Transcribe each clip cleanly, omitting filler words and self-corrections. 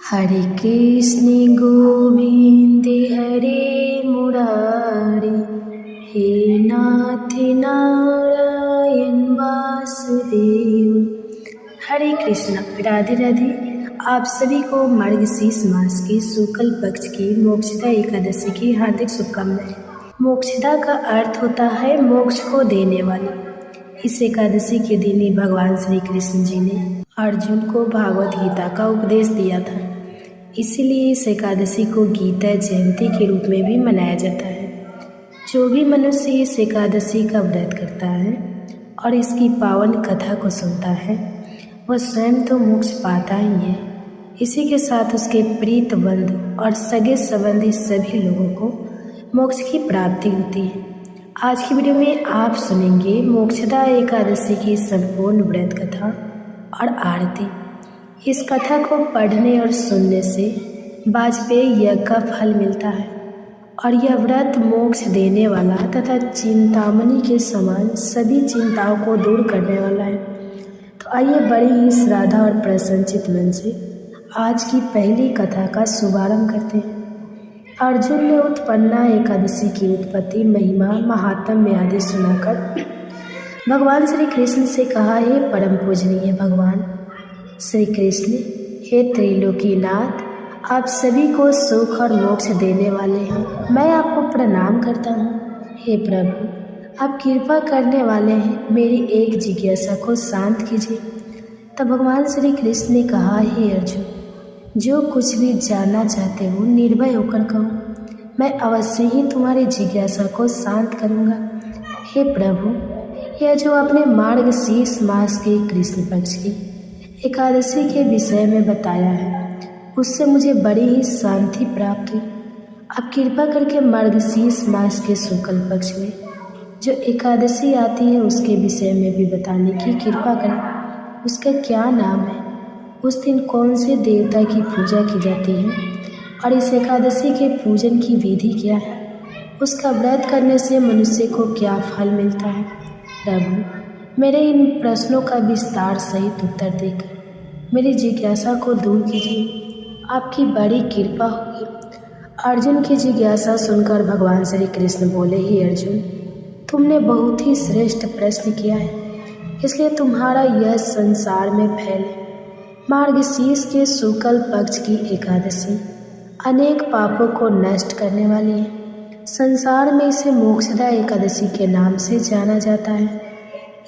हरे कृष्ण गोविंद हरे मुरारी, हे नाथ नारायण वासुदेव। हरे कृष्ण। राधे राधे। आप सभी को मार्गशीर्ष मास की शुक्ल पक्ष की मोक्षदा एकादशी की हार्दिक शुभकामनाएं। मोक्षदा का अर्थ होता है मोक्ष को देने वाली। इस एकादशी के दिन ही भगवान श्री कृष्ण जी ने अर्जुन को भागवत गीता का उपदेश दिया था। इसीलिए इस एकादशी को गीता जयंती के रूप में भी मनाया जाता है। जो भी मनुष्य इस एकादशी का व्रत करता है और इसकी पावन कथा को सुनता है, वह स्वयं तो मोक्ष पाता ही है, इसी के साथ उसके प्रीत बंधु और सगे संबंधी सभी लोगों को मोक्ष की प्राप्ति होती है। आज की वीडियो में आप सुनेंगे मोक्षदा एकादशी की संपूर्ण व्रत कथा और आरती। इस कथा को पढ़ने और सुनने से वाजपेयी यज्ञ का फल मिलता है और यह व्रत मोक्ष देने वाला तथा चिंतामणि के समान सभी चिंताओं को दूर करने वाला है। तो आइए बड़ी ही श्रद्धा और प्रसन्नचित मन से आज की पहली कथा का शुभारंभ करते हैं। अर्जुन ने उत्पन्ना एकादशी की उत्पत्ति, महिमा, महात्म्य आदि सुनाकर भगवान श्री कृष्ण से कहा, हे परम पूजनीय भगवान श्री कृष्ण, हे त्रिलोकीनाथ, आप सभी को सुख और मोक्ष देने वाले हैं। मैं आपको प्रणाम करता हूँ। हे प्रभु, आप कृपा करने वाले हैं, मेरी एक जिज्ञासा को शांत कीजिए। तब भगवान श्री कृष्ण ने कहा, हे अर्जुन, जो कुछ भी जानना चाहते हो निर्भय होकर कहो, मैं अवश्य ही तुम्हारी जिज्ञासा को शांत करूँगा। हे प्रभु, यह जो आपने मार्गशीर्ष मास के कृष्ण पक्ष की एकादशी के विषय में बताया है, उससे मुझे बड़ी ही शांति प्राप्त हुई। आप कृपा करके मार्गशीर्ष मास के शुक्ल पक्ष में जो एकादशी आती है उसके विषय में भी बताने की कृपा करें। उसका क्या नाम है, उस दिन कौन से देवता की पूजा की जाती है और इस एकादशी के पूजन की विधि क्या है, उसका व्रत करने से मनुष्य को क्या फल मिलता है। प्रभु, मेरे इन प्रश्नों का विस्तार सहित उत्तर देकर मेरी जिज्ञासा को दूर कीजिए, आपकी बड़ी कृपा होगी। अर्जुन की जिज्ञासा सुनकर भगवान श्री कृष्ण बोले, ही अर्जुन, तुमने बहुत ही श्रेष्ठ प्रश्न किया है, इसलिए तुम्हारा यह संसार में फैले। मार्गशीर्ष के शुक्ल पक्ष की एकादशी अनेक पापों को नष्ट करने वाली है। संसार में इसे मोक्षदा एकादशी के नाम से जाना जाता है।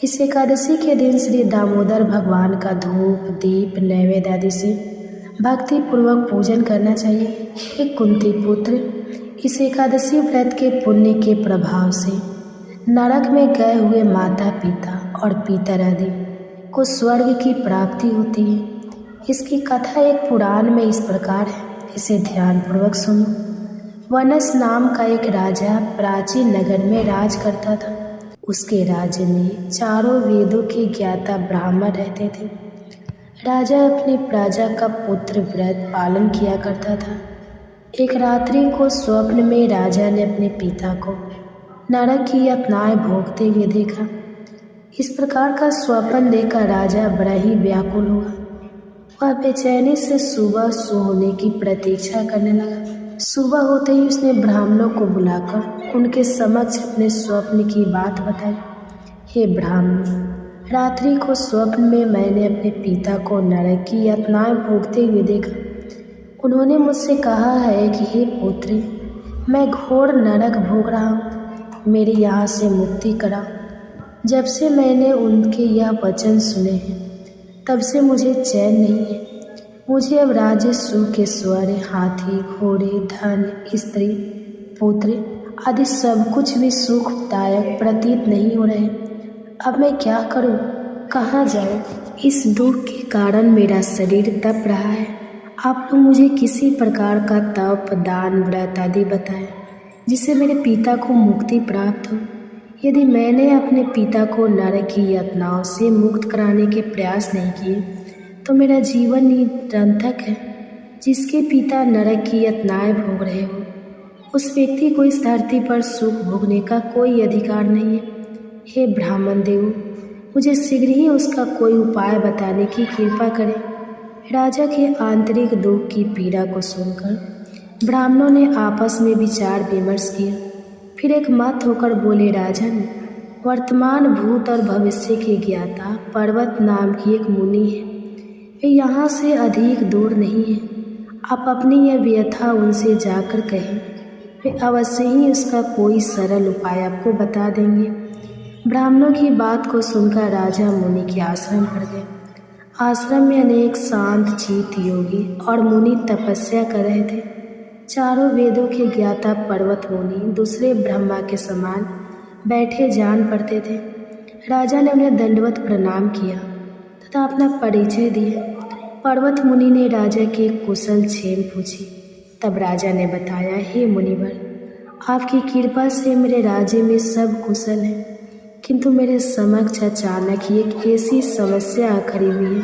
इस एकादशी के दिन श्री दामोदर भगवान का धूप, दीप, नैवेद्य आदि से भक्ति पूर्वक पूजन करना चाहिए। हे कुंती पुत्र, इस एकादशी व्रत के पुण्य के प्रभाव से नरक में गए हुए माता पिता और पितर आदि को स्वर्ग की प्राप्ति होती है। इसकी कथा एक पुराण में इस प्रकार है, इसे ध्यानपूर्वक सुनो। वनस नाम का एक राजा प्राचीन नगर में राज करता था। उसके राज्य में चारों वेदों के ज्ञाता ब्राह्मण रहते थे। राजा अपनी प्रजा का पुत्र व्रत पालन किया करता था। एक रात्रि को स्वप्न में राजा ने अपने पिता को नरक की यातनाएं भोगते हुए देखा। इस प्रकार का स्वप्न देखकर राजा बड़ा ही व्याकुल हुआ। वह बेचैनी से सुबह होने की प्रतीक्षा करने लगा। सुबह होते ही उसने ब्राह्मणों को बुलाकर उनके समक्ष अपने स्वप्न की बात बताई। हे ब्राह्मण, रात्रि को स्वप्न में मैंने अपने पिता को नरक की यातनाएं भोगते हुए देखा। उन्होंने मुझसे कहा है कि हे पुत्र, मैं घोर नरक भोग रहा हूँ, मेरे यहाँ से मुक्ति करा। जब से मैंने उनके यह वचन सुने हैं तब से मुझे चैन नहीं है। मुझे अब राज्य, सुख, ऐश्वर्य, हाथी, घोड़े, धन, स्त्री, पुत्र आदि सब कुछ भी सुखदायक प्रतीत नहीं हो रहे। अब मैं क्या करूं, कहाँ जाऊं? इस दुख के कारण मेरा शरीर तप रहा है। आप लोग मुझे किसी प्रकार का तप, दान, व्रत आदि बताएं जिससे मेरे पिता को मुक्ति प्राप्त हो। यदि मैंने अपने पिता को नरक की यातनाओं से मुक्त कराने के प्रयास नहीं किए तो मेरा जीवन निरर्थक है। जिसके पिता नरक की यातनाएं भोग रहे हो, उस व्यक्ति को इस धरती पर सुख भोगने का कोई अधिकार नहीं है। हे ब्राह्मण देव, मुझे शीघ्र ही उसका कोई उपाय बताने की कृपा करें। राजा के आंतरिक दुख की पीड़ा को सुनकर ब्राह्मणों ने आपस में विचार विमर्श किया। फिर एक मत होकर बोले, राजन, वर्तमान भूत और भविष्य के ज्ञाता पर्वत नाम की एक मुनि है। वे यहाँ से अधिक दूर नहीं है। आप अपनी यह व्यथा उनसे जाकर कहें, वे अवश्य ही उसका कोई सरल उपाय आपको बता देंगे। ब्राह्मणों की बात को सुनकर राजा मुनि के आश्रम पर गए। आश्रम में अनेक शांत चित्त योगी और मुनि तपस्या कर रहे थे। चारों वेदों के ज्ञाता पर्वत मुनि दूसरे ब्रह्मा के समान बैठे जान पड़ते थे। राजा ने उन्हें दंडवत प्रणाम किया तथा अपना परिचय दिया। पर्वत मुनि ने राजा की कुशल क्षेम पूछी। तब राजा ने बताया, हे मुनिवर, आपकी कृपा से मेरे राज्य में सब कुशल है, किंतु मेरे समक्ष अचानक ही एक ऐसी समस्या आ खड़ी हुई है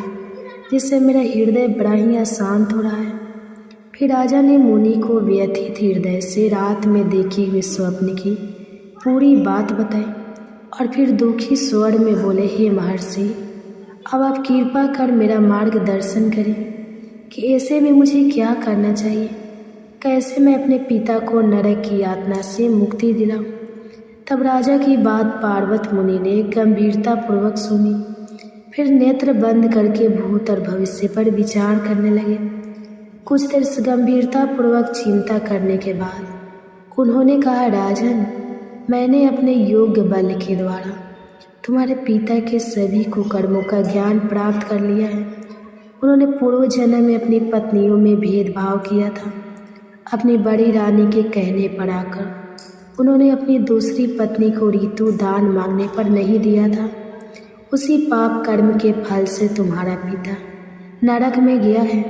जिससे मेरा हृदय बड़ा ही अशांत हो रहा है। फिर राजा ने मुनि को व्यथित हृदय से रात में देखी हुई स्वप्न की पूरी बात बताई और फिर दुखी स्वर में बोले, हे महर्षि, अब आप कृपा कर मेरा मार्गदर्शन करें कि ऐसे में मुझे क्या करना चाहिए, कैसे मैं अपने पिता को नरक की यातना से मुक्ति दिलाऊं। तब राजा की बात पर्वत मुनि ने गंभीरतापूर्वक सुनी। फिर नेत्र बंद करके भूत और भविष्य पर विचार करने लगे। कुछ देर गंभीरतापूर्वक चिंता करने के बाद उन्होंने कहा, राजन, मैंने अपने योग्य बल के द्वारा तुम्हारे पिता के सभी कुकर्मों का ज्ञान प्राप्त कर लिया है। उन्होंने पूर्व जन्म में अपनी पत्नियों में भेदभाव किया था। अपनी बड़ी रानी के कहने पर आकर उन्होंने अपनी दूसरी पत्नी को ऋतु दान मांगने पर नहीं दिया था। उसी पाप कर्म के फल से तुम्हारा पिता नरक में गया है।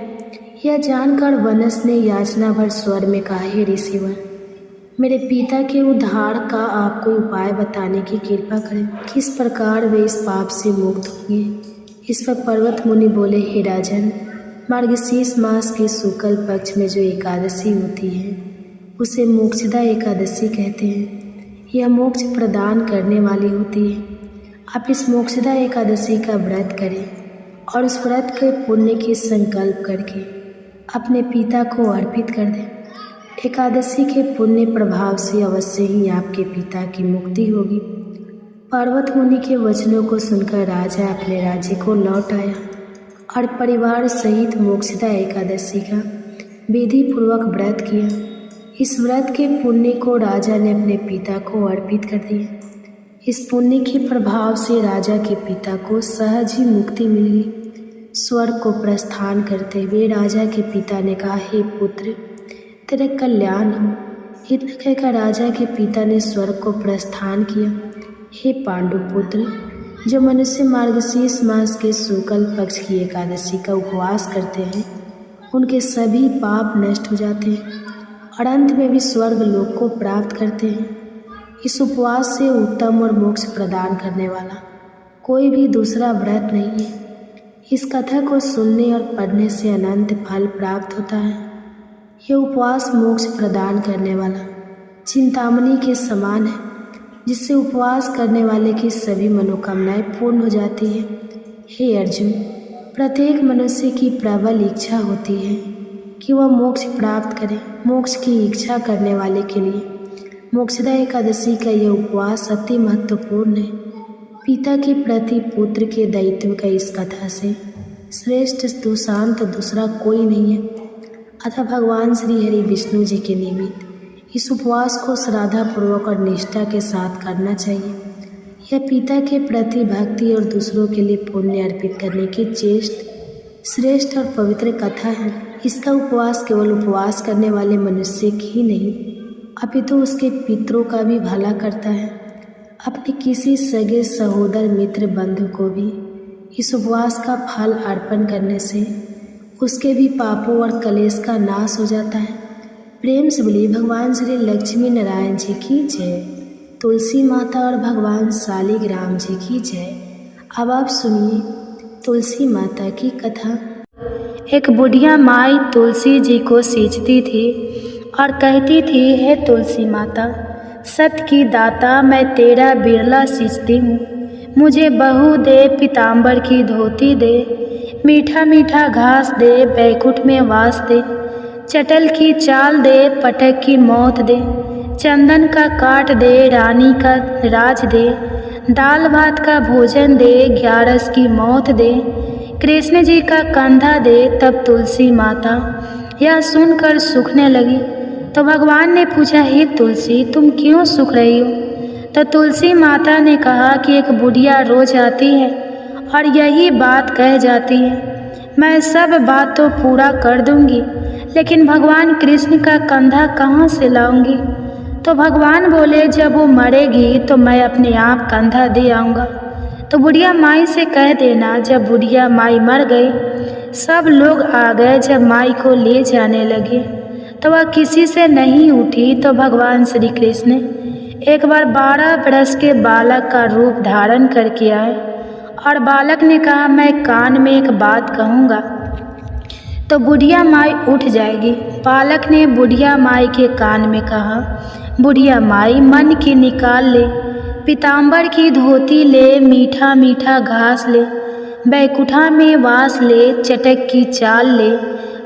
यह जानकर वनस ने याचना भर स्वर में कहा, हे ऋषिवर, मेरे पिता के उद्धार का आप कोई उपाय बताने की कृपा करें। किस प्रकार वे इस पाप से मुक्त होंगे। इस पर पर्वत मुनि बोले, हे राजन, मार्गशीर्ष मास के शुक्ल पक्ष में जो एकादशी होती है उसे मोक्षदा एकादशी कहते हैं। यह मोक्ष प्रदान करने वाली होती है। आप इस मोक्षदा एकादशी का व्रत करें और उस व्रत के पुण्य की संकल्प करके अपने पिता को अर्पित कर दें। एकादशी के पुण्य प्रभाव से अवश्य ही आपके पिता की मुक्ति होगी। पर्वत मुनि के वचनों को सुनकर राजा अपने राज्य को लौट आया और परिवार सहित मोक्षदा एकादशी का विधि पूर्वक व्रत किया। इस व्रत के पुण्य को राजा ने अपने पिता को अर्पित कर दिया। इस पुण्य के प्रभाव से राजा के पिता को सहज ही मुक्ति मिल गई। स्वर्ग को प्रस्थान करते हुए राजा के पिता ने कहा, हे पुत्र, तेरे कल्याण हो। इतना कहकर राजा के पिता ने स्वर्ग को प्रस्थान किया। हे पांडु पुत्र, जो मनुष्य मार्गशीर्ष मास के शुक्ल पक्ष की एकादशी का उपवास करते हैं उनके सभी पाप नष्ट हो जाते हैं और अंत में भी स्वर्ग लोक को प्राप्त करते हैं। इस उपवास से उत्तम और मोक्ष प्रदान करने वाला कोई भी दूसरा व्रत नहीं है। इस कथा को सुनने और पढ़ने से अनंत फल प्राप्त होता है। यह उपवास मोक्ष प्रदान करने वाला चिंतामणि के समान है, जिससे उपवास करने वाले की सभी मनोकामनाएं पूर्ण हो जाती है। हे अर्जुन, प्रत्येक मनुष्य की प्रबल इच्छा होती है कि वह मोक्ष प्राप्त करे। मोक्ष की इच्छा करने वाले के लिए मोक्षदा एकादशी का यह उपवास अति महत्वपूर्ण है। पिता के प्रति पुत्र के दायित्व का इस कथा से श्रेष्ठ दुशांत दूसरा कोई नहीं है। अतः भगवान श्री हरि विष्णु जी के निमित्त इस उपवास को श्रद्धापूर्वक और निष्ठा के साथ करना चाहिए। यह पिता के प्रति भक्ति और दूसरों के लिए पुण्य अर्पित करने की श्रेष्ठ और पवित्र कथा है। इसका उपवास केवल उपवास करने वाले मनुष्य की ही नहीं अपितु उसके पितरों का भी भला करता है। अपने किसी सगे सहोदर मित्र बंधु को भी इस उपवास का फल अर्पण करने से उसके भी पापों और कलेश का नाश हो जाता है। प्रेम से बोलिए भगवान श्री लक्ष्मी नारायण जी की जय, तुलसी माता और भगवान शालिग्राम जी की जय। अब आप सुनिए तुलसी माता की कथा। एक बुढ़िया माई तुलसी जी को सींचती थी और कहती थी, हे तुलसी माता, सत की दाता, मैं तेरा बिरला सींचती हूँ, मुझे बहू दे, पीताम्बर की धोती दे, मीठा मीठा घास दे, बैकुंठ में वास दे, चटल की चाल दे, पटक की मौत दे, चंदन का काट दे, रानी का राज दे, दाल भात का भोजन दे, ग्यारस की मौत दे, कृष्ण जी का कंधा दे। तब तुलसी माता यह सुनकर सूखने लगी। तो भगवान ने पूछा, हे तुलसी, तुम क्यों सूख रही हो? तो तुलसी माता ने कहा कि एक बुढ़िया रोज आती है और यही बात कह जाती है, मैं सब बात तो पूरा कर दूंगी, लेकिन भगवान कृष्ण का कंधा कहाँ से लाऊंगी? तो भगवान बोले, जब वो मरेगी तो मैं अपने आप कंधा दे आऊँगा। तो बुढ़िया माई से कह देना। जब बुढ़िया माई मर गई, सब लोग आ गए। जब माई को ले जाने लगे तो वह किसी से नहीं उठी। तो भगवान श्री कृष्ण एक बार 12 बरस के बालक का रूप धारण करके आए और बालक ने कहा, मैं कान में एक बात कहूँगा तो बुढ़िया माई उठ जाएगी। बालक ने बुढ़िया माई के कान में कहा, बुढ़िया माई, मन की निकाल ले, पीताम्बर की धोती ले, मीठा मीठा घास ले, बैकुंठा में वास ले, चटक की चाल ले,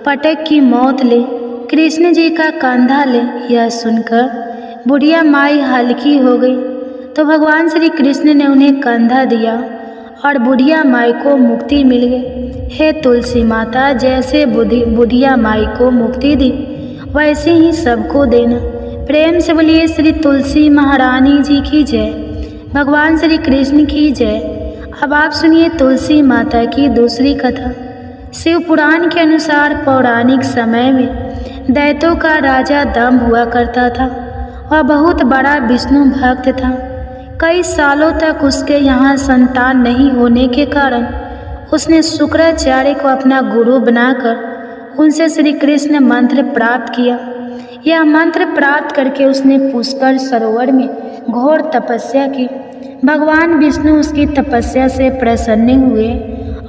पटक की मौत ले, कृष्ण जी का कंधा ले। यह सुनकर बुढ़िया माई हल्की हो गई। तो भगवान श्री कृष्ण ने उन्हें कंधा दिया और बुढ़िया माई को मुक्ति मिल गई। हे तुलसी माता, जैसे बुढ़िया माई को मुक्ति दी, वैसे ही सबको देना। प्रेम से बोलिए श्री तुलसी महारानी जी की जय, भगवान श्री कृष्ण की जय। अब आप सुनिए तुलसी माता की दूसरी कथा। शिव पुराण के अनुसार पौराणिक समय में दैत्यों का राजा दंभ हुआ करता था। वह बहुत बड़ा विष्णु भक्त था। कई सालों तक उसके यहाँ संतान नहीं होने के कारण उसने शुक्राचार्य को अपना गुरु बनाकर उनसे श्री कृष्ण मंत्र प्राप्त किया। यह मंत्र प्राप्त करके उसने पुष्कर सरोवर में घोर तपस्या की। भगवान विष्णु उसकी तपस्या से प्रसन्न हुए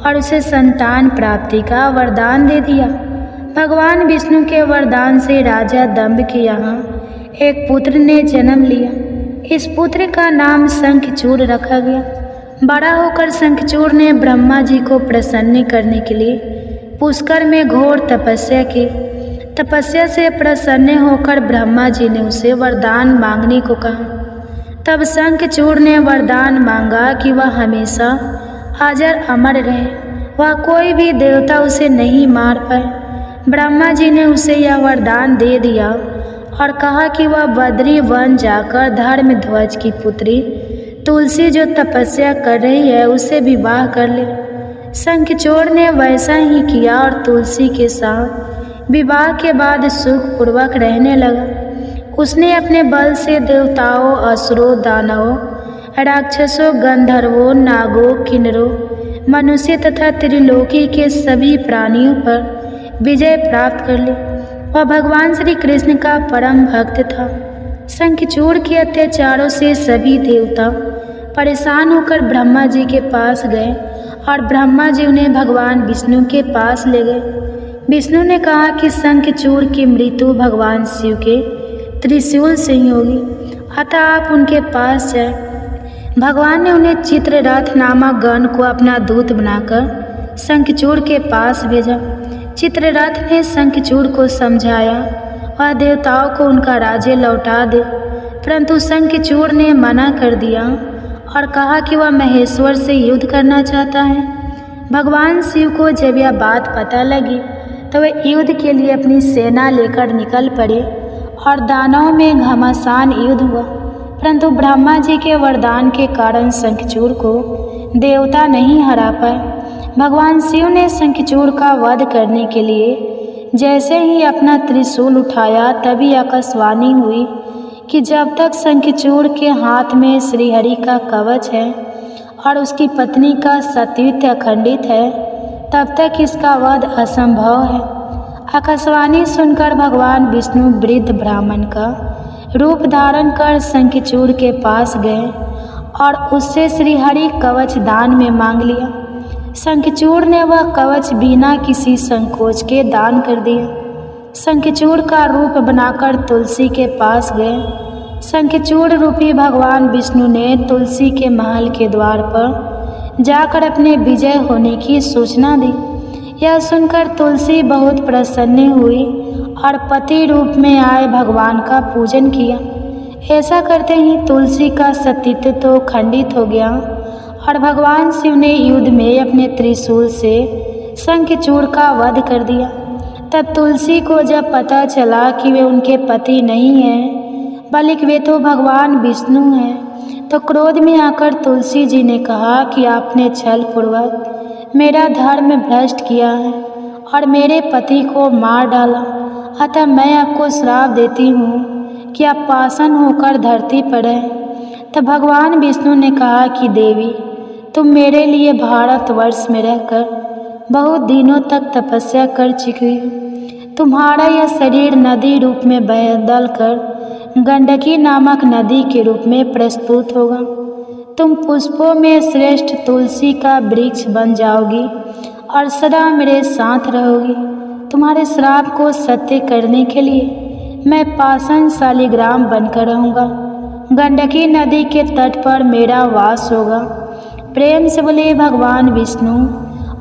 और उसे संतान प्राप्ति का वरदान दे दिया। भगवान विष्णु के वरदान से राजा दंभ के यहाँ एक पुत्र ने जन्म लिया। इस पुत्र का नाम शंखचूड़ रखा गया। बड़ा होकर शंखचूड़ ने ब्रह्मा जी को प्रसन्न करने के लिए पुष्कर में घोर तपस्या की। तपस्या से प्रसन्न होकर ब्रह्मा जी ने उसे वरदान मांगने को कहा। तब शंखचूड़ ने वरदान मांगा कि वह हमेशा अजर अमर रहे, वह कोई भी देवता उसे नहीं मार पाए। ब्रह्मा जी ने उसे यह वरदान दे दिया और कहा कि वह बद्री वन जाकर धर्मध्वज की पुत्री तुलसी जो तपस्या कर रही है उससे विवाह कर ले। शंखचूड़ ने वैसा ही किया और तुलसी के साथ विवाह के बाद सुखपूर्वक रहने लगा। उसने अपने बल से देवताओं, असुरों, दानवों, राक्षसों, गंधर्वों, नागों, किन्नरों, मनुष्य तथा त्रिलोकी के सभी प्राणियों पर विजय प्राप्त कर ली। वह भगवान श्री कृष्ण का परम भक्त था। शंखचूड़ के अत्याचारों से सभी देवता परेशान होकर ब्रह्मा जी के पास गए और ब्रह्मा जी उन्हें भगवान विष्णु के पास ले गए। विष्णु ने कहा कि शंखचूड़ की मृत्यु भगवान शिव के त्रिशूल से ही होगी, अतः आप उनके पास जाए। भगवान ने उन्हें चित्ररथ नामक गण को अपना दूत बनाकर शंखचूड़ के पास भेजा। चित्ररथ ने शंखचूड़ को समझाया वह देवताओं को उनका राज्य लौटा दे, परंतु शंखचूड़ ने मना कर दिया और कहा कि वह महेश्वर से युद्ध करना चाहता है। भगवान शिव को जब यह बात पता लगी तो वे युद्ध के लिए अपनी सेना लेकर निकल पड़े और दानवों में घमासान युद्ध हुआ, परंतु ब्रह्मा जी के वरदान के कारण शंखचूड़ को देवता नहीं हरा पाए। भगवान शिव ने शंखचूड़ का वध करने के लिए जैसे ही अपना त्रिशूल उठाया तभी आकाशवाणी हुई कि जब तक शंखचूड़ के हाथ में श्रीहरि का कवच है और उसकी पत्नी का सतीत्व अखंडित है तब तक इसका वध असंभव है। आकाशवाणी सुनकर भगवान विष्णु वृद्ध ब्राह्मण का रूप धारण कर शंखचूड़ के पास गए और उससे श्रीहरि कवच दान में मांग लिया। शंखचूड़ ने वह कवच बिना किसी संकोच के दान कर दिया। शंखचूड़ का रूप बनाकर तुलसी के पास गए। शंखचूड़ रूपी भगवान विष्णु ने तुलसी के महल के द्वार पर जाकर अपने विजय होने की सूचना दी। यह सुनकर तुलसी बहुत प्रसन्न हुई और पति रूप में आए भगवान का पूजन किया। ऐसा करते ही तुलसी का सतीत्व तो खंडित हो गया और भगवान शिव ने युद्ध में अपने त्रिशूल से शंखचूड़ का वध कर दिया। तब तुलसी को जब पता चला कि वे उनके पति नहीं हैं बल्कि वे तो भगवान विष्णु हैं, तो क्रोध में आकर तुलसी जी ने कहा कि आपने छल पूर्वक मेरा धर्म भ्रष्ट किया है और मेरे पति को मार डाला, अतः मैं आपको श्राप देती हूँ कि आप पाषाण होकर धरती पर हैं। तब भगवान विष्णु ने कहा कि देवी, तुम मेरे लिए भारतवर्ष में रहकर बहुत दिनों तक तपस्या कर चुकी हो। तुम्हारा यह शरीर नदी रूप में बदल कर गंडकी नामक नदी के रूप में प्रस्तुत होगा। तुम पुष्पों में श्रेष्ठ तुलसी का वृक्ष बन जाओगी और सदा मेरे साथ रहोगी। तुम्हारे श्राप को सत्य करने के लिए मैं पाषाण शालिग्राम बनकर रहूँगा। गंडकी नदी के तट पर मेरा वास होगा। प्रेम से बोले भगवान विष्णु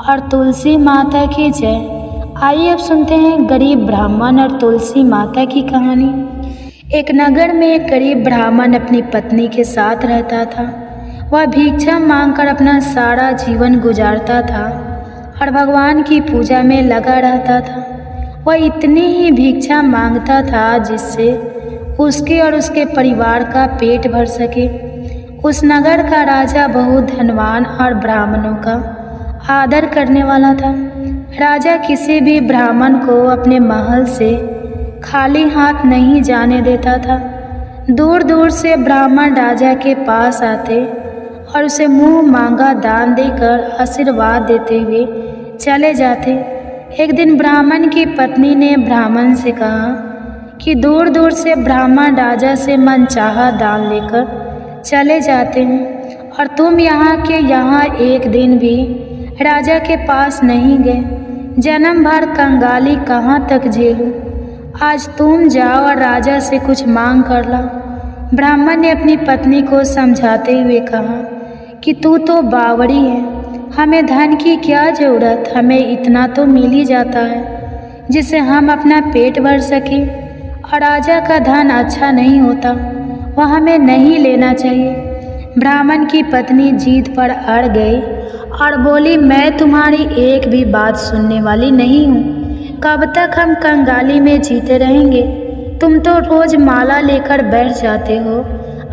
और तुलसी माता की जय। आइए अब सुनते हैं गरीब ब्राह्मण और तुलसी माता की कहानी। एक नगर में एक गरीब ब्राह्मण अपनी पत्नी के साथ रहता था। वह भिक्षा मांगकर अपना सारा जीवन गुजारता था और भगवान की पूजा में लगा रहता था। वह इतनी ही भिक्षा मांगता था जिससे उसके और उसके परिवार का पेट भर सके। उस नगर का राजा बहुत धनवान और ब्राह्मणों का आदर करने वाला था। राजा किसी भी ब्राह्मण को अपने महल से खाली हाथ नहीं जाने देता था। दूर दूर से ब्राह्मण राजा के पास आते और उसे मुंह मांगा दान देकर आशीर्वाद देते हुए चले जाते। एक दिन ब्राह्मण की पत्नी ने ब्राह्मण से कहा कि दूर दूर से ब्राह्मण राजा से मनचाहा दान लेकर चले जाते हैं और तुम यहाँ के यहाँ एक दिन भी राजा के पास नहीं गए। जन्म भर कंगाली कहाँ तक झेलूं। आज तुम जाओ और राजा से कुछ मांग कर ला। ब्राह्मण ने अपनी पत्नी को समझाते हुए कहा कि तू तो बावड़ी है, हमें धन की क्या ज़रूरत, हमें इतना तो मिल ही जाता है जिससे हम अपना पेट भर सकें। और राजा का धन अच्छा नहीं होता, वह हमें नहीं लेना चाहिए। ब्राह्मण की पत्नी जीत पर अड़ गई और बोली, मैं तुम्हारी एक भी बात सुनने वाली नहीं हूँ। कब तक हम कंगाली में जीते रहेंगे? तुम तो रोज़ माला लेकर बैठ जाते हो।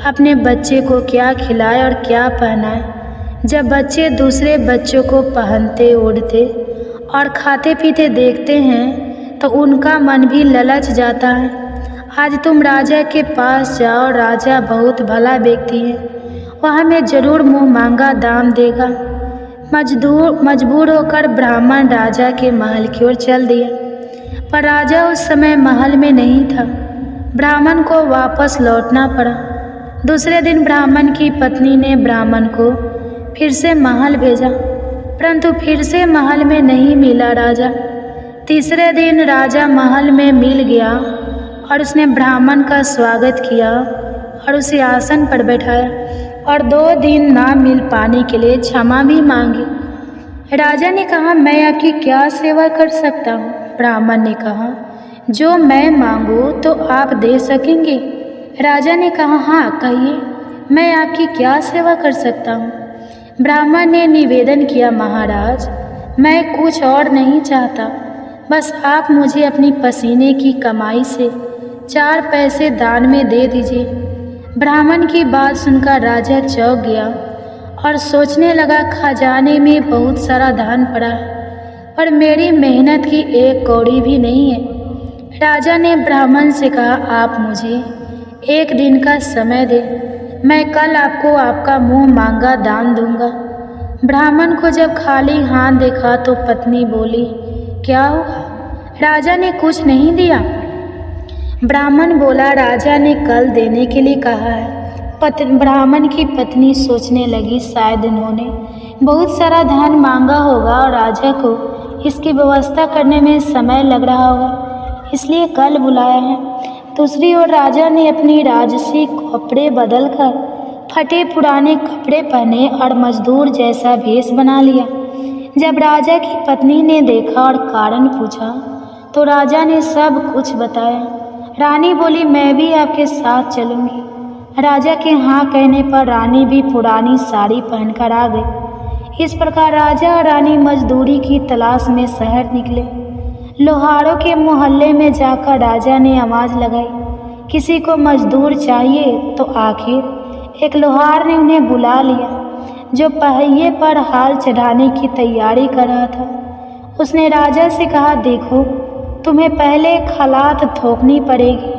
अपने बच्चे को क्या खिलाए और क्या पहनाए? जब बच्चे दूसरे बच्चों को पहनते ओढ़ते और खाते पीते देखते हैं तो उनका मन भी ललच जाता है। आज तुम राजा के पास जाओ, राजा बहुत भला व्यक्ति है, वह हमें जरूर मुँह मांगा दाम देगा। मजबूर होकर ब्राह्मण राजा के महल की ओर चल दिया, पर राजा उस समय महल में नहीं था। ब्राह्मण को वापस लौटना पड़ा। दूसरे दिन ब्राह्मण की पत्नी ने ब्राह्मण को फिर से महल भेजा, परंतु फिर से महल में नहीं मिला राजा। तीसरे दिन राजा महल में मिल गया और उसने ब्राह्मण का स्वागत किया और उसे आसन पर बैठाया और 2 दिन ना मिल पाने के लिए क्षमा भी मांगी। राजा ने कहा, मैं आपकी क्या सेवा कर सकता हूँ? ब्राह्मण ने कहा, जो मैं मांगूँ तो आप दे सकेंगे? राजा ने कहा, हाँ कहिए, मैं आपकी क्या सेवा कर सकता हूँ? ब्राह्मण ने निवेदन किया, महाराज मैं कुछ और नहीं चाहता, बस आप मुझे अपनी पसीने की कमाई से 4 पैसे दान में दे दीजिए। ब्राह्मण की बात सुनकर राजा चौंक गया और सोचने लगा, खजाने में बहुत सारा धन पड़ा है पर मेरी मेहनत की 1 कौड़ी भी नहीं है। राजा ने ब्राह्मण से कहा, आप मुझे 1 दिन का समय दें, मैं कल आपको आपका मुंह मांगा दान दूंगा। ब्राह्मण को जब खाली हाथ देखा तो पत्नी बोली, क्या हुआ? राजा ने कुछ नहीं दिया? ब्राह्मण बोला, राजा ने कल देने के लिए कहा है। ब्राह्मण की पत्नी सोचने लगी, शायद इन्होंने बहुत सारा धन मांगा होगा और राजा को इसकी व्यवस्था करने में समय लग रहा होगा, इसलिए कल बुलाया है। दूसरी ओर राजा ने अपनी राजसी कपड़े बदलकर फटे पुराने कपड़े पहने और मजदूर जैसा भेष बना लिया। जब राजा की पत्नी ने देखा और कारण पूछा तो राजा ने सब कुछ बताया। रानी बोली, मैं भी आपके साथ चलूंगी। राजा के हाँ कहने पर रानी भी पुरानी साड़ी पहनकर आ गई। इस प्रकार राजा और रानी मजदूरी की तलाश में शहर निकले। लोहारों के मोहल्ले में जाकर राजा ने आवाज़ लगाई, किसी को मजदूर चाहिए। तो आखिर एक लोहार ने उन्हें बुला लिया जो पहिए पर हाल चढ़ाने की तैयारी कर रहा था। उसने राजा से कहा, देखो, तुम्हें पहले खलात ठोकनी पड़ेगी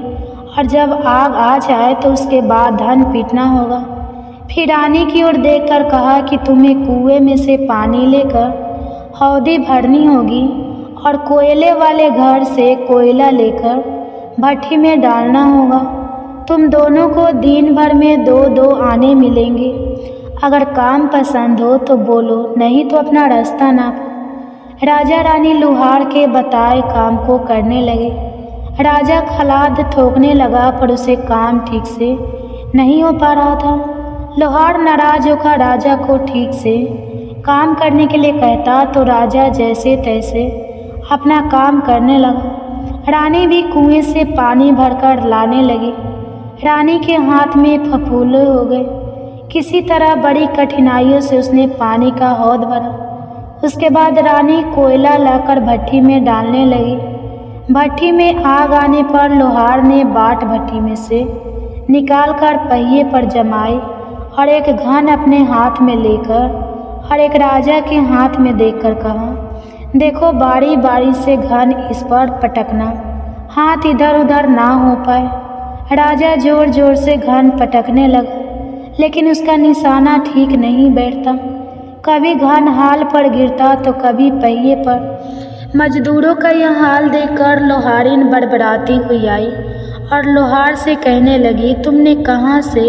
और जब आग आ जाए तो उसके बाद धन पीटना होगा। फिर रानी की ओर देखकर कहा कि तुम्हें कुएं में से पानी लेकर हौदी भरनी होगी और कोयले वाले घर से कोयला लेकर भट्ठी में डालना होगा। तुम दोनों को दिन भर में 2-2 आने मिलेंगे। अगर काम पसंद हो तो बोलो, नहीं तो अपना रास्ता नापो। राजा रानी लोहार के बताए काम को करने लगे। राजा खलाद ठोकने लगा पर उसे काम ठीक से नहीं हो पा रहा था। लोहार नाराज होकर राजा को ठीक से काम करने के लिए कहता तो राजा जैसे तैसे अपना काम करने लगा। रानी भी कुएं से पानी भरकर लाने लगी। रानी के हाथ में फफूंद हो गए। किसी तरह बड़ी कठिनाइयों से उसने पानी का हौद भरा। उसके बाद रानी कोयला लाकर भट्ठी में डालने लगी। भट्ठी में आग आने पर लोहार ने बाट भट्ठी में से निकालकर पहिए पर जमाई और एक घन अपने हाथ में लेकर और एक राजा के हाथ में देकर कहा, देखो, बारी बारी से घन इस पर पटकना, हाथ इधर उधर ना हो पाए। राजा जोर जोर से घन पटकने लगा लेकिन उसका निशाना ठीक नहीं बैठता। कभी घन हाल पर गिरता तो कभी पहिए पर। मजदूरों का यह हाल देखकर लोहारिन बड़बड़ाती हुई आई और लोहार से कहने लगी, तुमने कहाँ से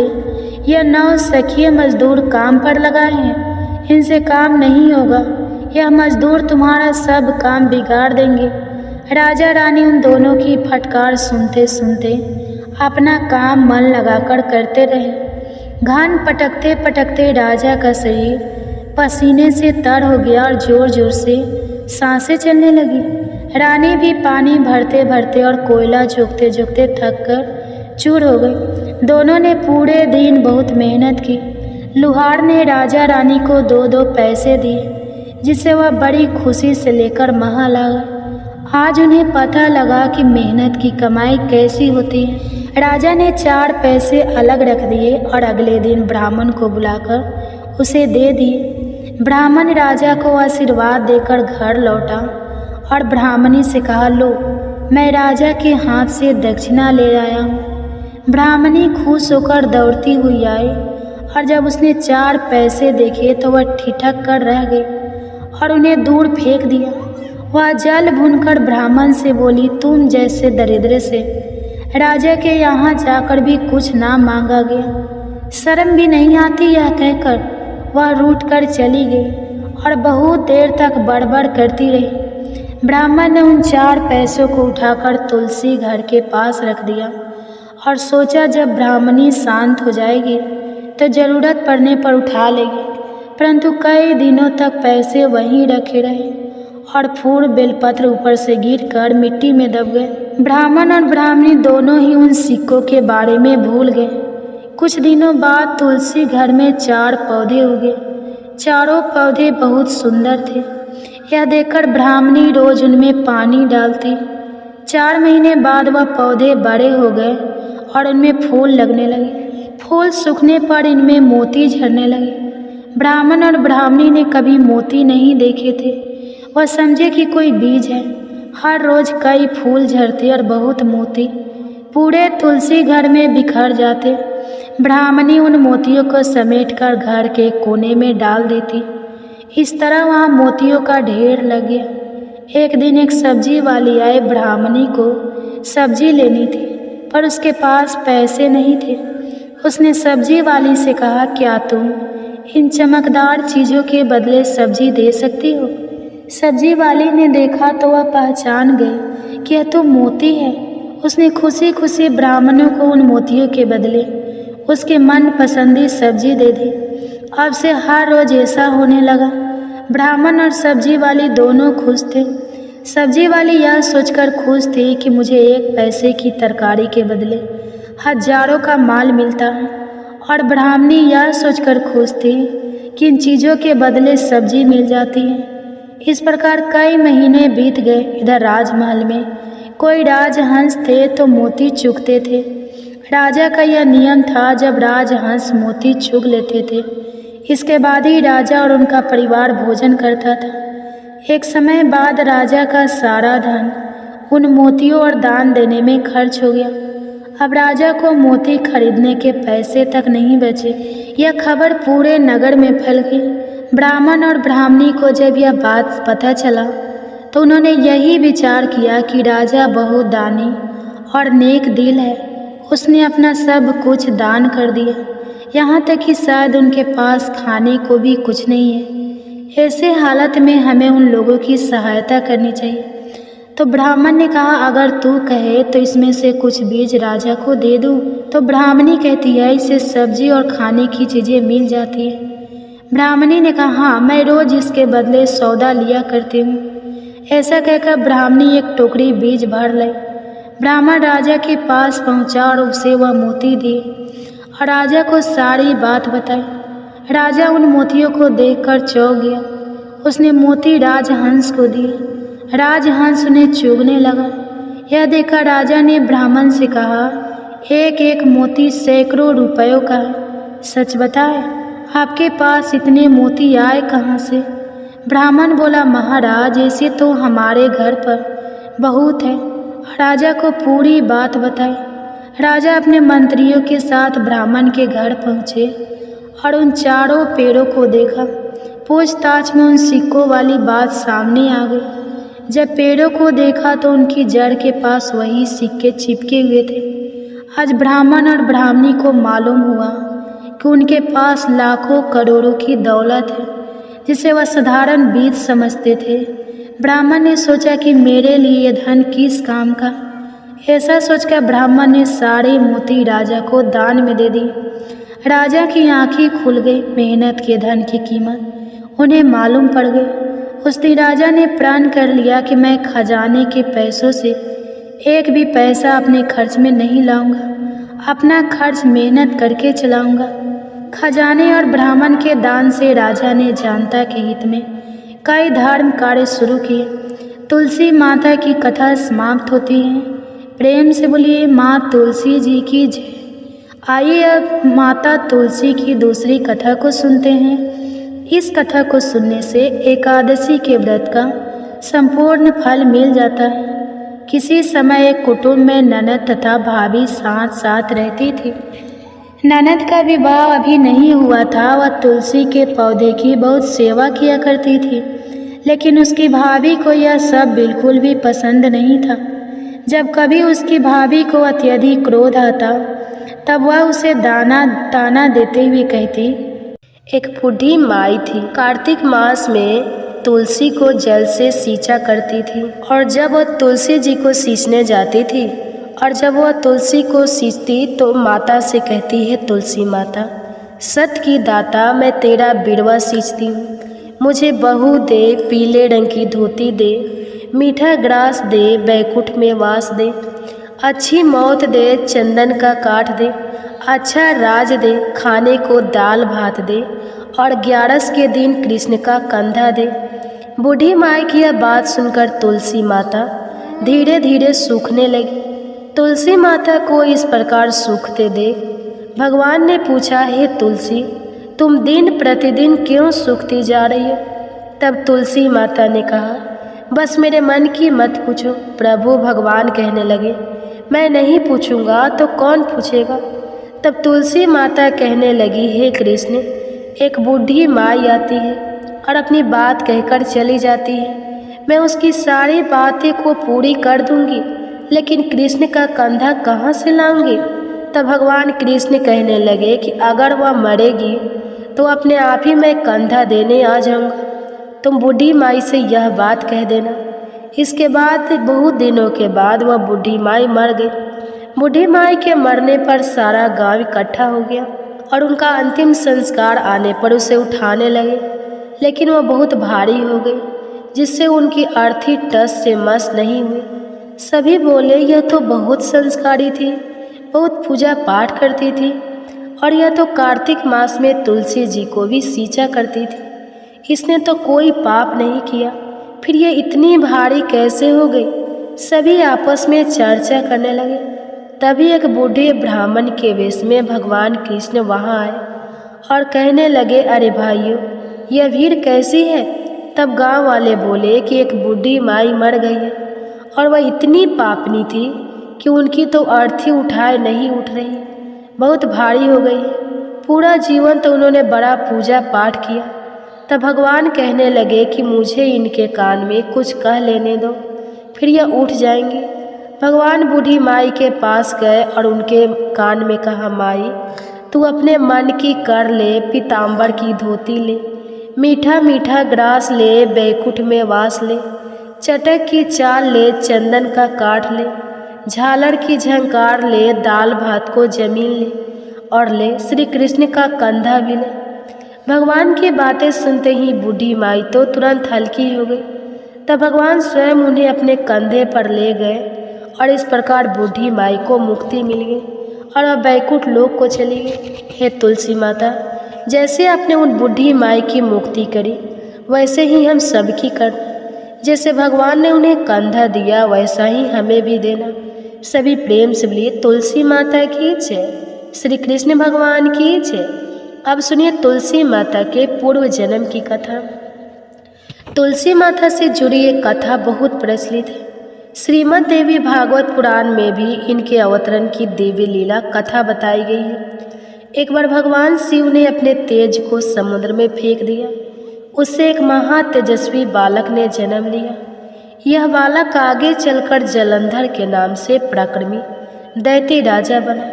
यह 9 सखिए मजदूर काम पर लगाए हैं? इनसे काम नहीं होगा। यह मजदूर तुम्हारा सब काम बिगाड़ देंगे। राजा रानी उन दोनों की फटकार सुनते सुनते अपना काम मन लगाकर करते रहे। घान पटकते पटकते राजा का शरीर पसीने से तर हो गया और जोर जोर से सांसें चलने लगी। रानी भी पानी भरते भरते और कोयला झोंकते झोंकते थक कर चूर हो गई। दोनों ने पूरे दिन बहुत मेहनत की। लोहार ने राजा रानी को 2-2 पैसे दिए जिसे वह बड़ी खुशी से लेकर महल आ गए। आज उन्हें पता लगा कि मेहनत की कमाई कैसी होती है। राजा ने 4 पैसे अलग रख दिए और अगले दिन ब्राह्मण को बुलाकर उसे दे दिए। ब्राह्मण राजा को आशीर्वाद देकर घर लौटा और ब्राह्मणी से कहा, लो, मैं राजा के हाथ से दक्षिणा ले आया हूँ। ब्राह्मणी खुश होकर दौड़ती हुई आई और जब उसने 4 पैसे देखे तो वह ठिठक कर रह गई और उन्हें दूर फेंक दिया। वह जल भूनकर ब्राह्मण से बोली, तुम जैसे दरिद्र से राजा के यहाँ जाकर भी कुछ ना मांगा गया। शर्म भी नहीं आती? यह कहकर वह रूठ कर चली गई और बहुत देर तक बड़बड़ करती रही। ब्राह्मण ने उन 4 पैसों को उठाकर तुलसी घर के पास रख दिया और सोचा जब ब्राह्मणी शांत हो जाएगी तो ज़रूरत पड़ने पर उठा लेगी। परंतु कई दिनों तक पैसे वहीं रखे रहे और फूल बेलपत्र ऊपर से गिरकर मिट्टी में दब गए। ब्राह्मण और ब्राह्मणी दोनों ही उन सिक्कों के बारे में भूल गए। कुछ दिनों बाद तुलसी घर में 4 पौधे उगे। चारों पौधे बहुत सुंदर थे। यह देखकर ब्राह्मणी रोज उनमें पानी डालती। 4 महीने बाद वह पौधे बड़े हो गए और उनमें फूल लगने लगे। फूल सूखने पर इनमें मोती झरने लगे। ब्राह्मण और ब्राह्मणी ने कभी मोती नहीं देखे थे। वह समझे कि कोई बीज है। हर रोज कई फूल झरते और बहुत मोती पूरे तुलसी घर में बिखर जाते। ब्राह्मणी उन मोतियों को समेटकर घर के कोने में डाल देती। इस तरह वहाँ मोतियों का ढेर लग गया। एक दिन एक सब्जी वाली आई। ब्राह्मणी को सब्जी लेनी थी पर उसके पास पैसे नहीं थे। उसने सब्जी वाली से कहा, क्या तुम इन चमकदार चीज़ों के बदले सब्जी दे सकती हो? सब्जी वाली ने देखा तो वह पहचान गई कि यह तो मोती है। उसने खुशी खुशी ब्राह्मणों को उन मोतियों के बदले उसके मन पसंदी सब्जी दे दी। अब से हर रोज ऐसा होने लगा। ब्राह्मण और सब्जी वाली दोनों खुश थे। सब्जी वाली यह सोचकर खुश थी कि मुझे 1 पैसे की तरकारी के बदले हजारों का माल मिलता है, और ब्राह्मणी यह सोचकर खुश थी कि इन चीज़ों के बदले सब्जी मिल जाती है। इस प्रकार कई महीने बीत गए। इधर राजमहल में कोई राजहंस थे तो मोती चुगते थे। राजा का यह नियम था, जब राजहंस मोती चुग लेते थे इसके बाद ही राजा और उनका परिवार भोजन करता था। एक समय बाद राजा का सारा धन उन मोतियों और दान देने में खर्च हो गया। अब राजा को मोती खरीदने के पैसे तक नहीं बचे। यह खबर पूरे नगर में फैल गई। ब्राह्मण और ब्राह्मणी को जब यह बात पता चला तो उन्होंने यही विचार किया कि राजा बहुत दानी और नेक दिल है। उसने अपना सब कुछ दान कर दिया, यहाँ तक कि शायद उनके पास खाने को भी कुछ नहीं है। ऐसे हालत में हमें उन लोगों की सहायता करनी चाहिए। तो ब्राह्मण ने कहा, अगर तू कहे तो इसमें से कुछ बीज राजा को दे दूँ। तो ब्राह्मणी कहती है, इससे सब्जी और खाने की चीज़ें मिल जाती है। ब्राह्मणी ने कहा, हाँ, मैं रोज़ इसके बदले सौदा लिया करती हूँ। ऐसा कहकर ब्राह्मणी एक टोकरी बीज भर लाई। ब्राह्मण राजा के पास पहुँचा और उसे वह मोती दिए और राजा को सारी बात बताई। राजा उन मोतियों को देखकर चौंक गया। उसने मोती राजहंस को दिए। राजहंस उन्हें चुगने लगा। यह देखकर राजा ने ब्राह्मण से कहा, एक एक मोती सैकड़ों रुपयों का है। सच बताए, आपके पास इतने मोती आए कहाँ से? ब्राह्मण बोला, महाराज, ऐसे तो हमारे घर पर बहुत है। राजा को पूरी बात बताई। राजा अपने मंत्रियों के साथ ब्राह्मण के घर पहुँचे और उन चारों पेड़ों को देखा। पूछताछ में उन सिक्कों वाली बात सामने आ गई। जब पेड़ों को देखा तो उनकी जड़ के पास वही सिक्के चिपके हुए थे। आज ब्राह्मण और ब्राह्मणी को मालूम हुआ कि उनके पास लाखों करोड़ों की दौलत है, जिसे वह साधारण बीज समझते थे। ब्राह्मण ने सोचा कि मेरे लिए यह धन किस काम का। ऐसा सोचकर ब्राह्मण ने सारे मोती राजा को दान में दे दी। राजा की आंखें खुल गई। मेहनत के धन की कीमत उन्हें मालूम पड़ गई। उस दिन राजा ने प्रण कर लिया कि मैं खजाने के पैसों से एक भी पैसा अपने खर्च में नहीं लाऊंगा। अपना खर्च मेहनत करके चलाऊंगा। खजाने और ब्राह्मण के दान से राजा ने जनता के हित में कई धर्म कार्य शुरू किए। तुलसी माता की कथा समाप्त होती है। प्रेम से बोलिए माँ तुलसी जी की जय। आइए अब माता तुलसी की दूसरी कथा को सुनते हैं। इस कथा को सुनने से एकादशी के व्रत का संपूर्ण फल मिल जाता है। किसी समय एक कुटुंब में ननद तथा भाभी साथ साथ रहती थी। ननद का विवाह अभी नहीं हुआ था। वह तुलसी के पौधे की बहुत सेवा किया करती थी, लेकिन उसकी भाभी को यह सब बिल्कुल भी पसंद नहीं था। जब कभी उसकी भाभी को अत्यधिक क्रोध आता तब वह उसे ताना देते हुए कहती, एक बूढ़ी माई थी, कार्तिक मास में तुलसी को जल से सींचा करती थी, और जब वह तुलसी जी को सींचने जाती थी और जब वह तुलसी को सींचती तो माता से कहती है, तुलसी माता, सत की दाता, मैं तेरा बिरवा सींचती हूँ, मुझे बहू दे, पीले रंग की धोती दे, मीठा ग्रास दे, बैकुंठ में वास दे, अच्छी मौत दे, चंदन का काठ दे, अच्छा राज दे, खाने को दाल भात दे, और 11 के दिन कृष्ण का कंधा दे। बूढ़ी माई की यह बात सुनकर तुलसी माता धीरे धीरे सूखने लगी। तुलसी माता को इस प्रकार सूखते देख भगवान ने पूछा, हे तुलसी, तुम दिन प्रतिदिन क्यों सूखती जा रही हो? तब तुलसी माता ने कहा, बस मेरे मन की मत पूछो। प्रभु भगवान कहने लगे, मैं नहीं पूछूंगा तो कौन पूछेगा? तब तुलसी माता कहने लगी, हे कृष्ण, एक बूढ़ी माई आती है और अपनी बात कहकर चली जाती है। मैं उसकी सारी बातें को पूरी कर दूंगी, लेकिन कृष्ण का कंधा कहाँ से लाऊंगी? तब भगवान कृष्ण कहने लगे कि अगर वह मरेगी तो अपने आप ही मैं कंधा देने आ जाऊंगा। तुम बूढ़ी माई से यह बात कह देना। इसके बाद बहुत दिनों के बाद वह बूढ़ी माई मर गई। बूढ़ी माई के मरने पर सारा गांव इकट्ठा हो गया और उनका अंतिम संस्कार आने पर उसे उठाने लगे। लेकिन वह बहुत भारी हो गई, जिससे उनकी अर्थी टस से मस नहीं हुई। सभी बोले, यह तो बहुत संस्कारी थी, बहुत पूजा पाठ करती थी, और यह तो कार्तिक मास में तुलसी जी को भी सींचा करती थी। इसने तो कोई पाप नहीं किया, फिर ये इतनी भारी कैसे हो गई? सभी आपस में चर्चा करने लगे। तभी एक बूढ़े ब्राह्मण के वेश में भगवान कृष्ण वहाँ आए और कहने लगे, अरे भाइयों, यह भीड़ कैसी है? तब गांव वाले बोले कि एक बूढ़ी माई मर गई है, और वह इतनी पापनी थी कि उनकी तो अर्थी उठाए नहीं उठ रही, बहुत भारी हो गई है। पूरा जीवन तो उन्होंने बड़ा पूजा पाठ किया। तब भगवान कहने लगे कि मुझे इनके कान में कुछ कह लेने दो, फिर यह उठ जाएंगी। भगवान बूढ़ी माई के पास गए और उनके कान में कहा, माई, तू अपने मन की कर ले, पीताम्बर की धोती ले, मीठा मीठा ग्रास ले, बैकुंठ में वास ले, चटक की चाल ले, चंदन का काठ ले, झालर की झंकार ले, दाल भात को जमीन ले, और ले श्री कृष्ण का कंधा भी ले। भगवान की बातें सुनते ही बूढ़ी माई तो तुरंत हल्की हो गई। तब भगवान स्वयं उन्हें अपने कंधे पर ले गए, और इस प्रकार बूढ़ी माई को मुक्ति मिल गई और वह बैकुंठ लोक को चली गई। हे तुलसी माता, जैसे आपने उन बूढ़ी माई की मुक्ति करी, वैसे ही हम सबकी करना। जैसे भगवान ने उन्हें कंधा दिया, वैसा ही हमें भी देना। सभी प्रेम से बोलिए, तुलसी माता की जय, श्री कृष्ण भगवान की जय। अब सुनिए तुलसी माता के पूर्व जन्म की कथा। तुलसी माता से जुड़ी एक कथा बहुत प्रचलित है। श्रीमद् देवी भागवत पुराण में भी इनके अवतरण की दिव्य लीला कथा बताई गई है। एक बार भगवान शिव ने अपने तेज को समुद्र में फेंक दिया। उससे एक महातेजस्वी बालक ने जन्म लिया। यह बालक आगे चलकर जलंधर के नाम से पराक्रमी दैत्य राजा बना,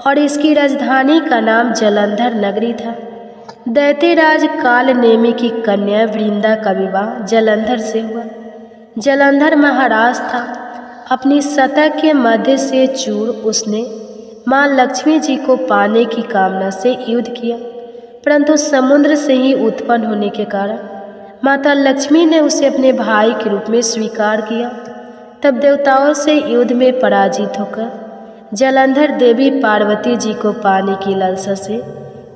और इसकी राजधानी का नाम जलंधर नगरी था। दैत्यराज कालनेमी की कन्या वृंदा का विवाह जलंधर से हुआ। जलंधर महाराज था। अपनी सतह के मध्य से चूर उसने माँ लक्ष्मी जी को पाने की कामना से युद्ध किया, परंतु समुद्र से ही उत्पन्न होने के कारण माता लक्ष्मी ने उसे अपने भाई के रूप में स्वीकार किया। तब देवताओं से युद्ध में पराजित होकर जलंधर देवी पार्वती जी को पाने की लालसा से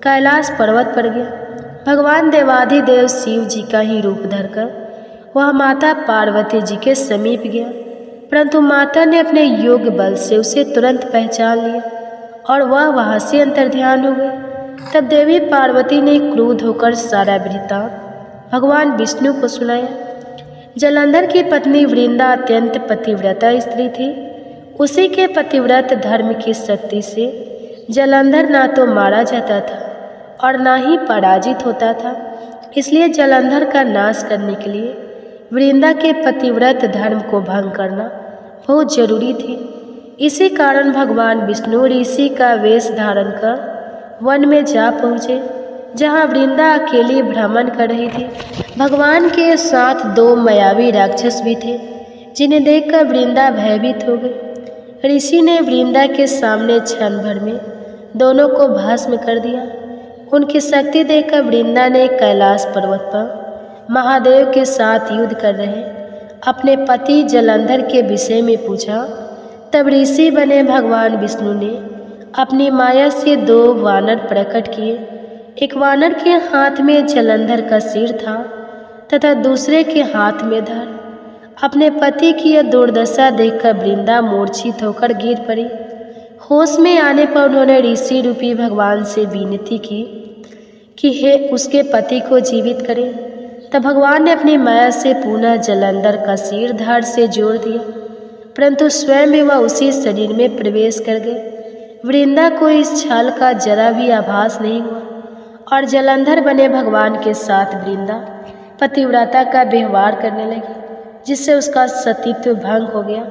कैलाश पर्वत पर गया। भगवान देवाधिदेव शिव जी का ही रूप धरकर वह माता पार्वती जी के समीप गया, परंतु माता ने अपने योग बल से उसे तुरंत पहचान लिया और वह वहाँ से अंतर्ध्यान हो गई। तब देवी पार्वती ने क्रोध होकर सारा वृत्तांत भगवान विष्णु को सुनाया। जलंधर की पत्नी वृंदा अत्यंत पतिव्रता स्त्री थी। उसी के पतिव्रत धर्म की शक्ति से जलंधर ना तो मारा जाता था और ना ही पराजित होता था। इसलिए जलंधर का नाश करने के लिए वृंदा के पतिव्रत धर्म को भंग करना बहुत जरूरी थी। इसी कारण भगवान विष्णु ऋषि का वेश धारण कर वन में जा पहुँचे, जहाँ वृंदा अकेली भ्रमण कर रही थी। भगवान के साथ दो मायावी राक्षस भी थे, जिन्हें देखकर वृंदा भयभीत हो गई। ऋषि ने वृंदा के सामने क्षण भर में दोनों को भस्म कर दिया। उनकी शक्ति देखकर वृंदा ने कैलाश पर्वत पर महादेव के साथ युद्ध कर रहे अपने पति जलंधर के विषय में पूछा। तब ऋषि बने भगवान विष्णु ने अपनी माया से दो वानर प्रकट किए। एक वानर के हाथ में जलंधर का सिर था तथा दूसरे के हाथ में धड़। अपने पति की यह दुर्दशा देखकर वृंदा मूर्छित होकर गिर पड़ी। होश में आने पर उन्होंने ऋषि रूपी भगवान से विनती की कि हे उसके पति को जीवित करें। तब भगवान ने अपनी माया से पुनः जलंधर का सिर धड़ से जोड़ दिया, परंतु स्वयं भी वह उसी शरीर में प्रवेश कर गए। वृंदा को इस छल का जरा भी आभास नहीं हुआ और जलंधर बने भगवान के साथ वृंदा पतिव्रता का व्यवहार करने लगी, जिससे उसका सतीत्व भंग हो गया।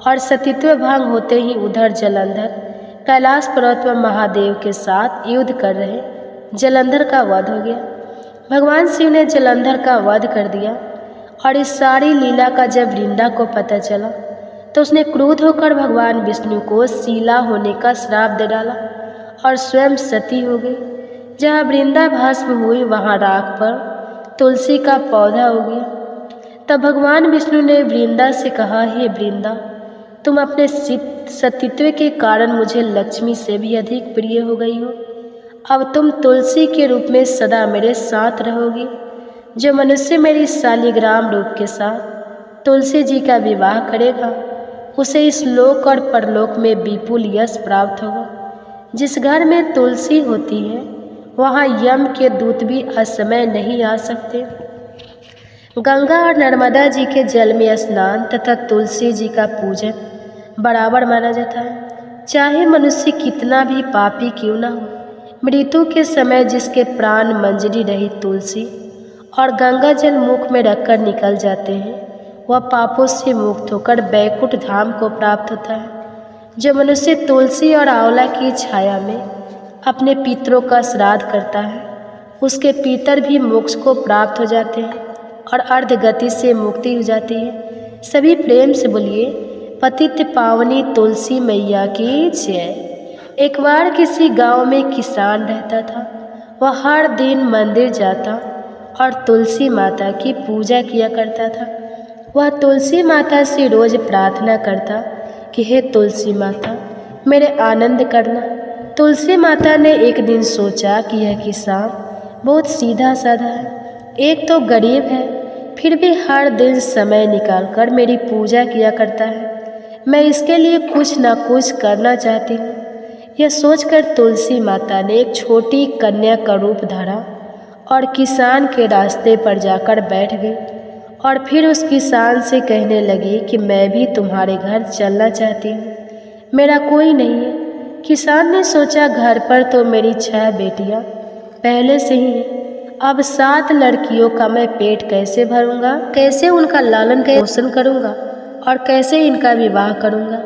और सतीत्व भंग होते ही उधर जलंधर कैलाश पर्वत पर महादेव के साथ युद्ध कर रहे जलंधर का वध हो गया। भगवान शिव ने जलंधर का वध कर दिया और इस सारी लीला का जब वृंदा को पता चला तो उसने क्रोध होकर भगवान विष्णु को शीला होने का श्राप दे डाला और स्वयं सती हो गई। जहाँ वृंदा भस्म हुई वहाँ राख पर तुलसी का पौधा हो गया। तब भगवान विष्णु ने वृंदा से कहा, हे वृंदा, तुम अपने सतीत्व के कारण मुझे लक्ष्मी से भी अधिक प्रिय हो गई हो। अब तुम तुलसी के रूप में सदा मेरे साथ रहोगी। जो मनुष्य मेरी शालिग्राम रूप के साथ तुलसी जी का विवाह करेगा, उसे इस लोक और परलोक में विपुल यश प्राप्त होगा। जिस घर में तुलसी होती है, वहाँ यम के दूत भी असमय नहीं आ सकते। गंगा और नर्मदा जी के जल में स्नान तथा तुलसी जी का पूजन बराबर माना जाता है। चाहे मनुष्य कितना भी पापी क्यों न हो, मृत्यु के समय जिसके प्राण मंजरी रही तुलसी और गंगा जल मुख में रखकर निकल जाते हैं, वह पापों से मुक्त होकर बैकुंठ धाम को प्राप्त होता है। जो मनुष्य तुलसी और आंवला की छाया में अपने पितरों का श्राद्ध करता है, उसके पितर भी मोक्ष को प्राप्त हो जाते हैं और अर्ध गति से मुक्ति हो जाती है। सभी प्रेम से बोलिए, पतित पावनी तुलसी मैया की जय। एक बार किसी गांव में किसान रहता था। वह हर दिन मंदिर जाता और तुलसी माता की पूजा किया करता था। वह तुलसी माता से रोज प्रार्थना करता कि हे तुलसी माता, मेरे आनंद करना। तुलसी माता ने एक दिन सोचा कि यह किसान बहुत सीधा साधा है, एक तो गरीब है, फिर भी हर दिन समय निकालकर मेरी पूजा किया करता है। मैं इसके लिए कुछ न कुछ करना चाहती हूँ। यह सोचकर तुलसी माता ने एक छोटी कन्या का रूप धरा और किसान के रास्ते पर जाकर बैठ गई और फिर उस किसान से कहने लगी कि मैं भी तुम्हारे घर चलना चाहती हूँ, मेरा कोई नहीं है। किसान ने सोचा, घर पर तो मेरी 6 बेटियाँ पहले से ही हैं, अब 7 लड़कियों का मैं पेट कैसे भरूंगा, कैसे उनका लालन पोषण करूंगा और कैसे इनका विवाह करूंगा।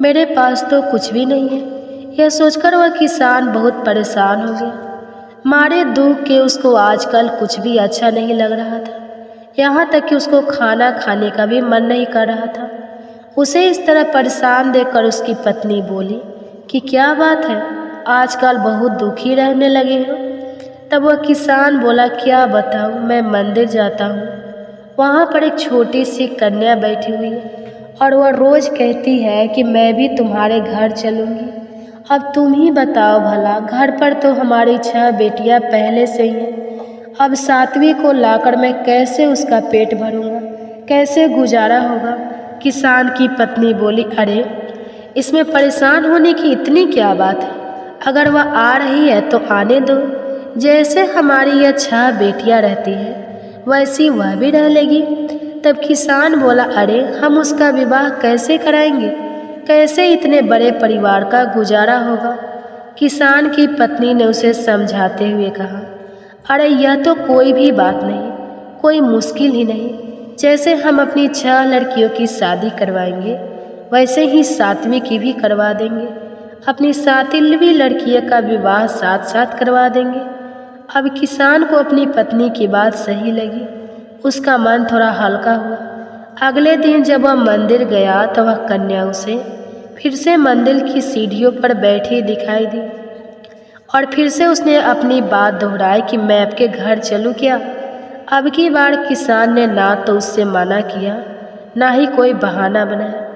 मेरे पास तो कुछ भी नहीं है। यह सोचकर वह किसान बहुत परेशान हो गया। मारे दुख के उसको आजकल कुछ भी अच्छा नहीं लग रहा था। यहाँ तक कि उसको खाना खाने का भी मन नहीं कर रहा था। उसे इस तरह परेशान देखकर उसकी पत्नी बोली कि क्या बात है, आजकल बहुत दुखी रहने लगे हो। तब वह किसान बोला, क्या बताऊँ, मैं मंदिर जाता हूँ, वहाँ पर एक छोटी सी कन्या बैठी हुई है और वह रोज़ कहती है कि मैं भी तुम्हारे घर चलूँगी। अब तुम ही बताओ भला, घर पर तो हमारी 6 बेटियाँ पहले से ही हैं, अब 7वीं को लाकर मैं कैसे उसका पेट भरूँगा, कैसे गुजारा होगा। किसान की पत्नी बोली, अरे इसमें परेशान होने की इतनी क्या बात है, अगर वह आ रही है तो आने दो। जैसे हमारी यह 6 बेटियाँ रहती हैं, वैसी वह भी रह लेगी। तब किसान बोला, अरे हम उसका विवाह कैसे कराएंगे, कैसे इतने बड़े परिवार का गुजारा होगा। किसान की पत्नी ने उसे समझाते हुए कहा, अरे यह तो कोई भी बात नहीं, कोई मुश्किल ही नहीं। जैसे हम अपनी 6 लड़कियों की शादी करवाएंगे, वैसे ही 7वीं की भी करवा देंगे। अपनी 7वीं लड़कियों का विवाह साथ साथ करवा देंगे। अब किसान को अपनी पत्नी की बात सही लगी, उसका मन थोड़ा हल्का हुआ। अगले दिन जब वह मंदिर गया तो वह कन्या उसे फिर से मंदिर की सीढ़ियों पर बैठी दिखाई दी और फिर से उसने अपनी बात दोहराई कि मैं आपके घर चलूँ क्या। अब की बार किसान ने ना तो उससे मना किया, ना ही कोई बहाना बनाया,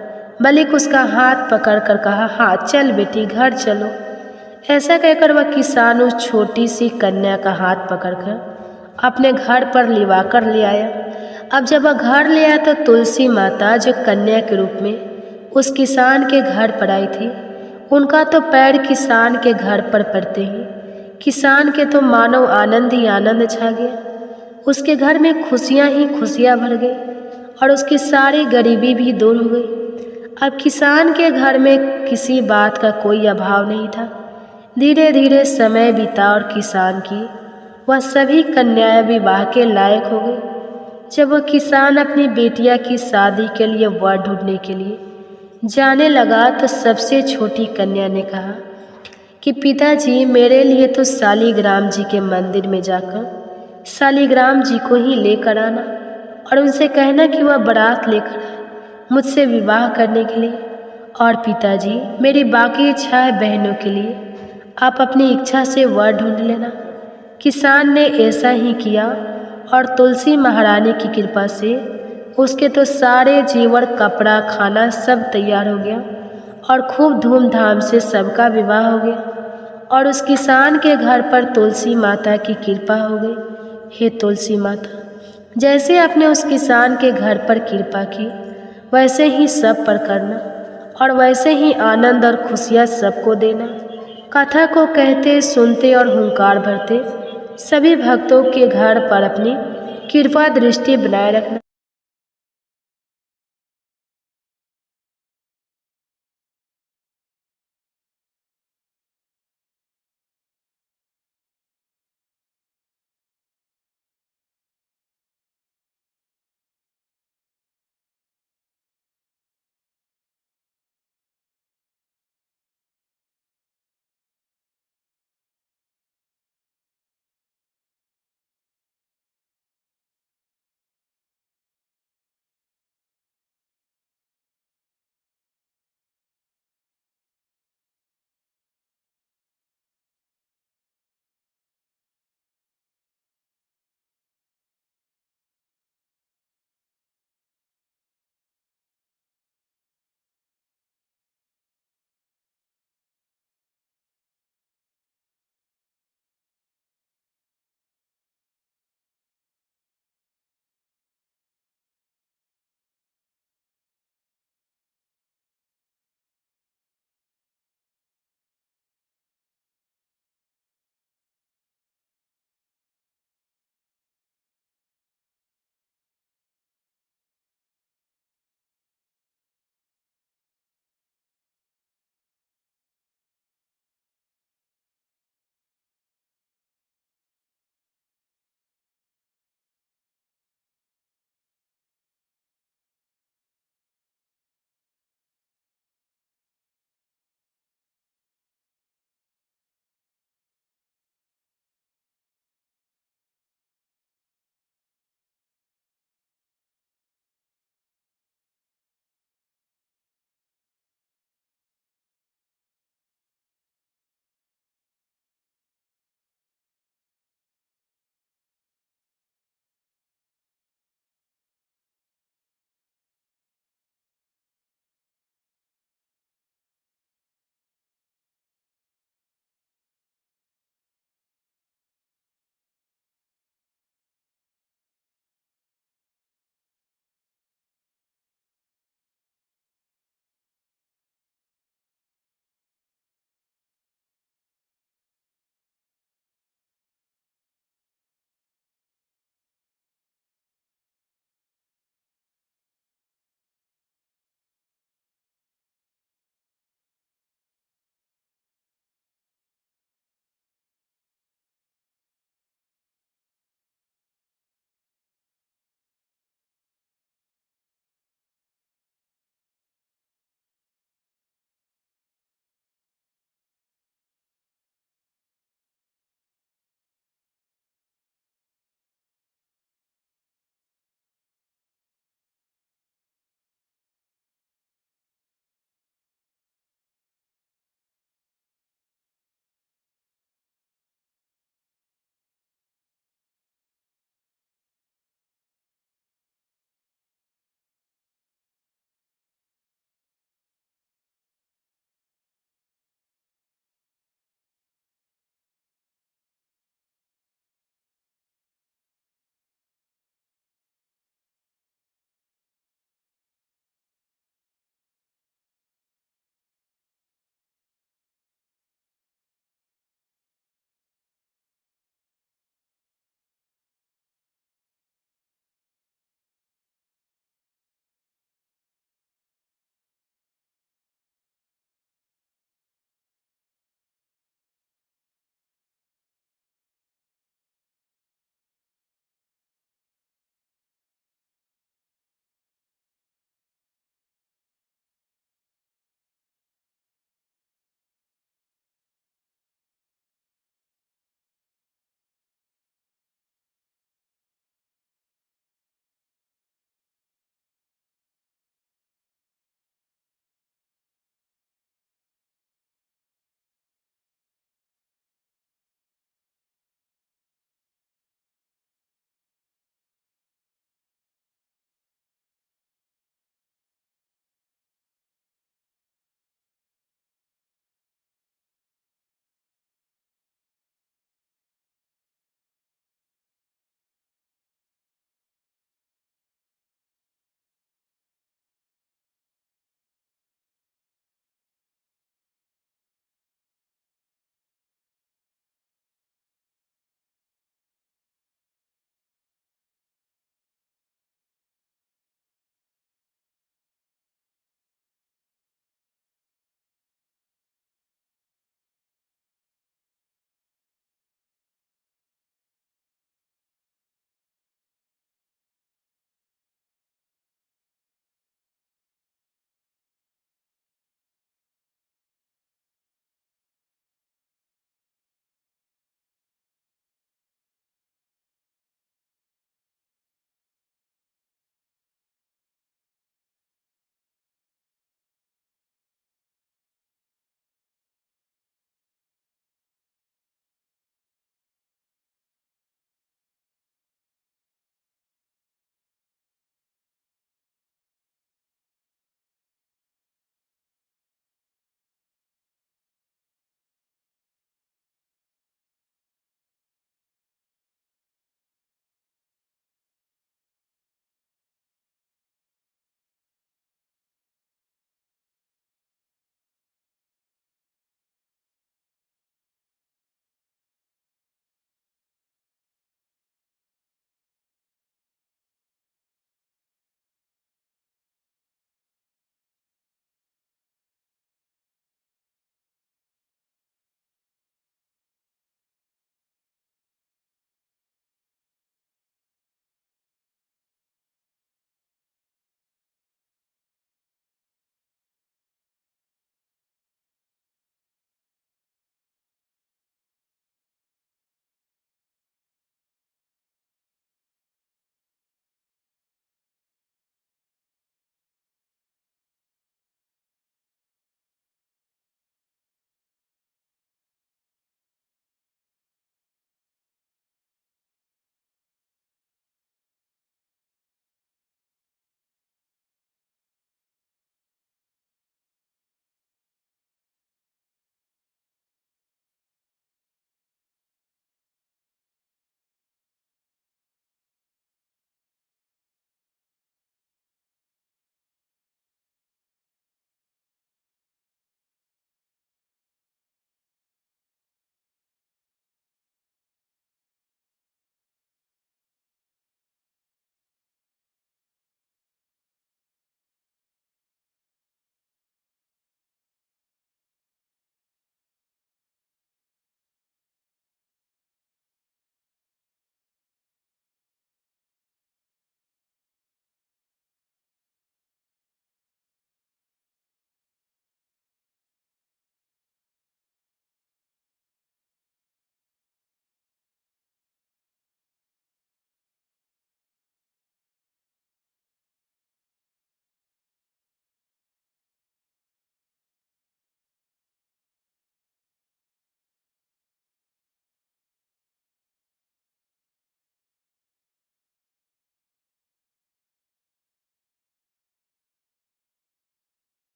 बल्कि उसका हाथ पकड़कर कहा, हाँ चल बेटी, घर चलो। ऐसा कहकर वह किसान उस छोटी सी कन्या का हाथ पकड़कर अपने घर पर लिवाकर ले आया। अब जब वह घर ले आया तो तुलसी माता, जो कन्या के रूप में उस किसान के घर पर आई थी, उनका तो पैर किसान के घर पर पड़ते ही किसान के तो मानो आनंद ही आनंद छा गया। उसके घर में खुशियाँ ही खुशियाँ भर गई और उसकी सारी गरीबी भी दूर हो गई। अब किसान के घर में किसी बात का कोई अभाव नहीं था। धीरे धीरे समय बीता और किसान की वह सभी कन्याएं विवाह के लायक हो गई। जब वह किसान अपनी बेटिया की शादी के लिए वर ढूंढने के लिए जाने लगा तो सबसे छोटी कन्या ने कहा कि पिताजी, मेरे लिए तो शालिग्राम जी के मंदिर में जाकर शालिग्राम जी को ही लेकर आना और उनसे कहना कि वह बारात लेकर आए मुझसे विवाह करने के लिए। और पिताजी, मेरी बाकी 6 बहनों के लिए आप अपनी इच्छा से वर ढूंढ लेना। किसान ने ऐसा ही किया और तुलसी महारानी की कृपा से उसके तो सारे जेवर कपड़ा खाना सब तैयार हो गया और खूब धूमधाम से सबका विवाह हो गया। और उस किसान के घर पर तुलसी माता की कृपा हो गई। हे तुलसी माता, जैसे आपने उस किसान के घर पर कृपा की वैसे ही सब पर करना और वैसे ही आनंद और खुशियाँ सबको देना। कथा को कहते सुनते और हुंकार भरते सभी भक्तों के घर पर अपनी कृपा दृष्टि बनाए रखना।